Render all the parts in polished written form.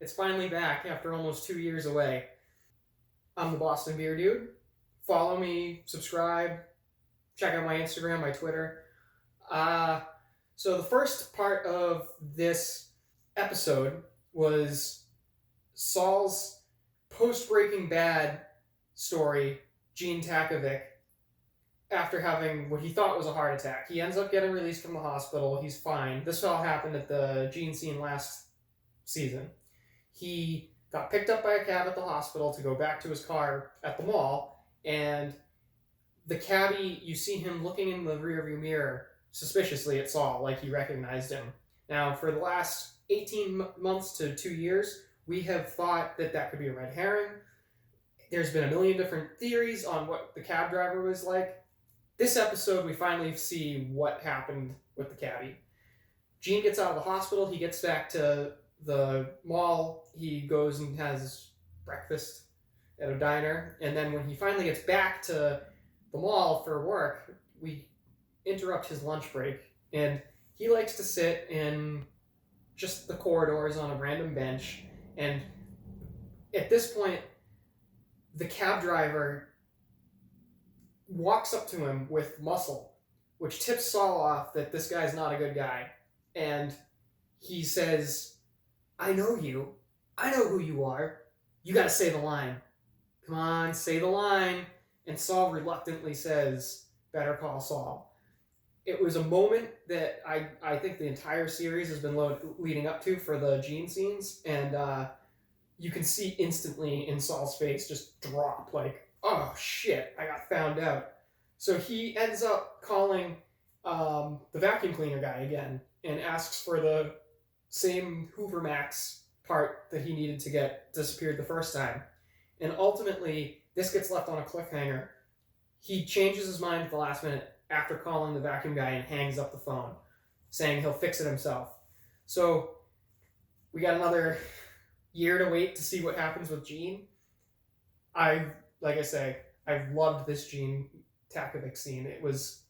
It's finally back after almost 2 years away. I'm the Boston Beer Dude. Follow me, subscribe, check out my Instagram, my Twitter. So the first part of this episode was Saul's post-Breaking Bad story, Gene Takovic, after having what he thought was a heart attack. He ends up getting released from the hospital. He's fine. This all happened at the Gene scene last season. He got picked up by a cab at the hospital to go back to his car at the mall, and the cabbie, you see him looking in the rearview mirror suspiciously at Saul, like he recognized him. Now, for the last 18 months to 2 years, we have thought that that could be a red herring. There's been a million different theories on what the cab driver was like. This episode, we finally see what happened with the cabbie. Gene gets out of the hospital. He gets back to the mall. He goes and has breakfast at a diner. And then when he finally gets back to the mall for work, we interrupt his lunch break. And he likes to sit in just the corridors on a random bench. And at this point, the cab driver walks up to him with muscle, which tips Saul off that this guy's not a good guy. And he says, I know you. I know who you are. You gotta say the line. Come on, say the line. And Saul reluctantly says, better call Saul. It was a moment that I think the entire series has been leading up to for the Gene scenes. And you can see instantly in Saul's face just drop, like, oh shit, I got found out. So he ends up calling the vacuum cleaner guy again and asks for the same Hoover Max part that he needed to get disappeared the first time. And ultimately, this gets left on a cliffhanger. He changes his mind at the last minute after calling the vacuum guy and hangs up the phone, saying he'll fix it himself. So we got another year to wait to see what happens with Gene. Like I say, I've loved this Gene Takovic scene. It was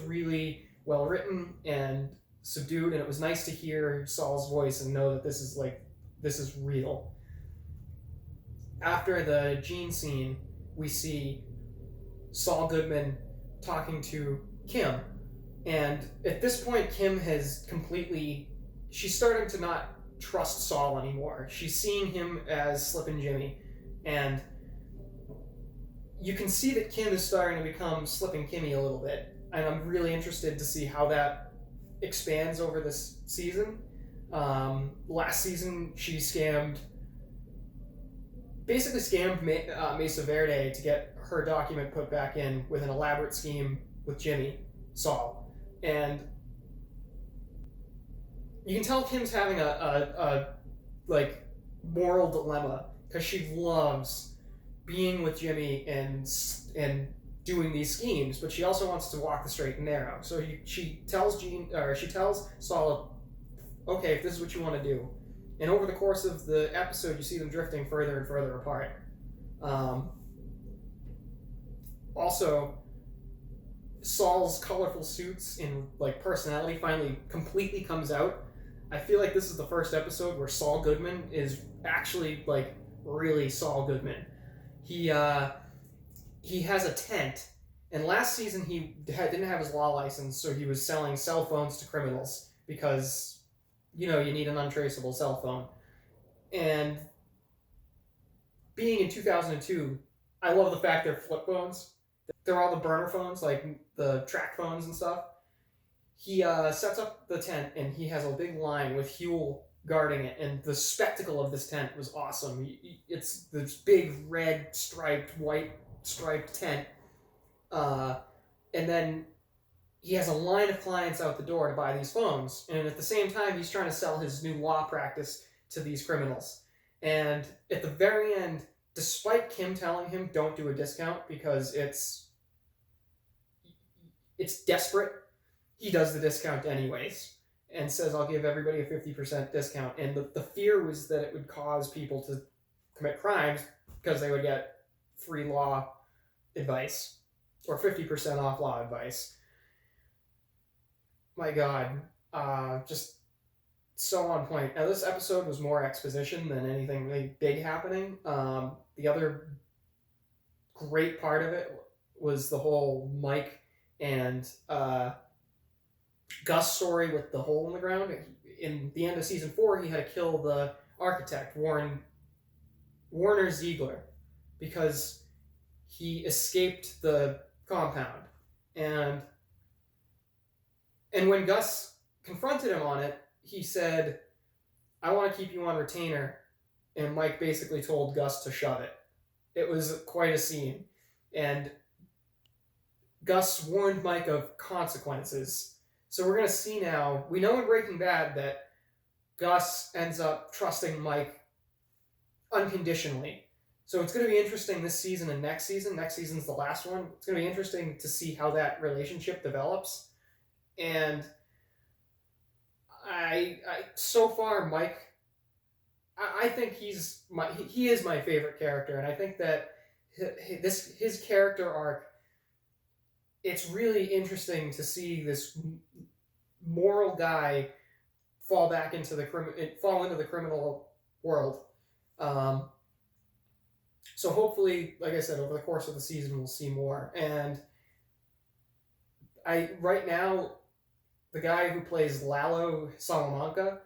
really well written and subdued, and it was nice to hear Saul's voice and know that this is real. After the Gene scene, we see Saul Goodman talking to Kim, and at this point, Kim has she's starting to not trust Saul anymore. She's seeing him as Slippin' Jimmy, and you can see that Kim is starting to become Slippin' Kimmy a little bit, and I'm really interested to see how that expands over this season. Last season, she basically scammed Mesa Verde to get her document put back in with an elaborate scheme with Jimmy, Saul. And you can tell Kim's having a moral dilemma, because she loves being with Jimmy and doing these schemes, but she also wants to walk the straight and narrow. So she tells Saul, okay, if this is what you want to do. And over the course of the episode, you see them drifting further and further apart. Also, Saul's colorful suits and personality finally completely comes out. I feel like this is the first episode where Saul Goodman is actually really Saul Goodman. He has a tent, and last season he didn't have his law license, so he was selling cell phones to criminals because you need an untraceable cell phone. And being in 2002, I love the fact they're flip phones. They're all the burner phones, like the track phones and stuff. He sets up the tent, and he has a big line with Huel guarding it, and the spectacle of this tent was awesome. It's this big red white striped tent, and then he has a line of clients out the door to buy these phones, and at the same time he's trying to sell his new law practice to these criminals. And at the very end, despite Kim telling him don't do a discount because it's desperate, he does the discount anyways and says, I'll give everybody a 50% discount. And the fear was that it would cause people to commit crimes because they would get free law advice or 50% off law advice. My God, just so on point. Now, this episode was more exposition than anything really big happening. The other great part of it was the whole Mike and Gus story with the hole in the ground. In the end of season 4, he had to kill the architect, Warner Ziegler, because he escaped the compound. And when Gus confronted him on it, he said, "I want to keep you on retainer." And Mike basically told Gus to shove it. It was quite a scene. And Gus warned Mike of consequences. So we're going to see now, we know in Breaking Bad that Gus ends up trusting Mike unconditionally. So it's going to be interesting this season and next season. Next season's the last one. It's going to be interesting to see how that relationship develops. And I so far, Mike, I think he is my favorite character, and I think that his character arc, it's really interesting to see this moral guy fall into the criminal world. So hopefully, like I said, over the course of the season, we'll see more. And right now, the guy who plays Lalo Salamanca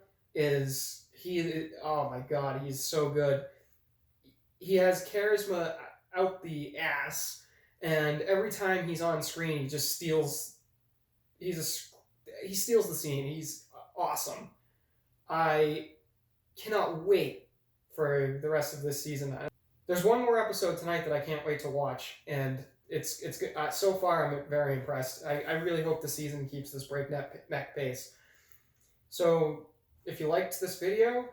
oh my god, he's so good. He has charisma out the ass, and every time he's on screen, he just steals. He steals the scene. He's awesome. I cannot wait for the rest of this season. There's one more episode tonight that I can't wait to watch, and it's good. So far, I'm very impressed. I really hope the season keeps this breakneck pace. So, if you liked this video,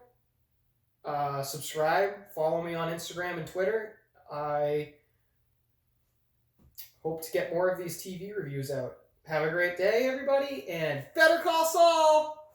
subscribe, follow me on Instagram and Twitter. I hope to get more of these TV reviews out. Have a great day, everybody, and better Call Saul!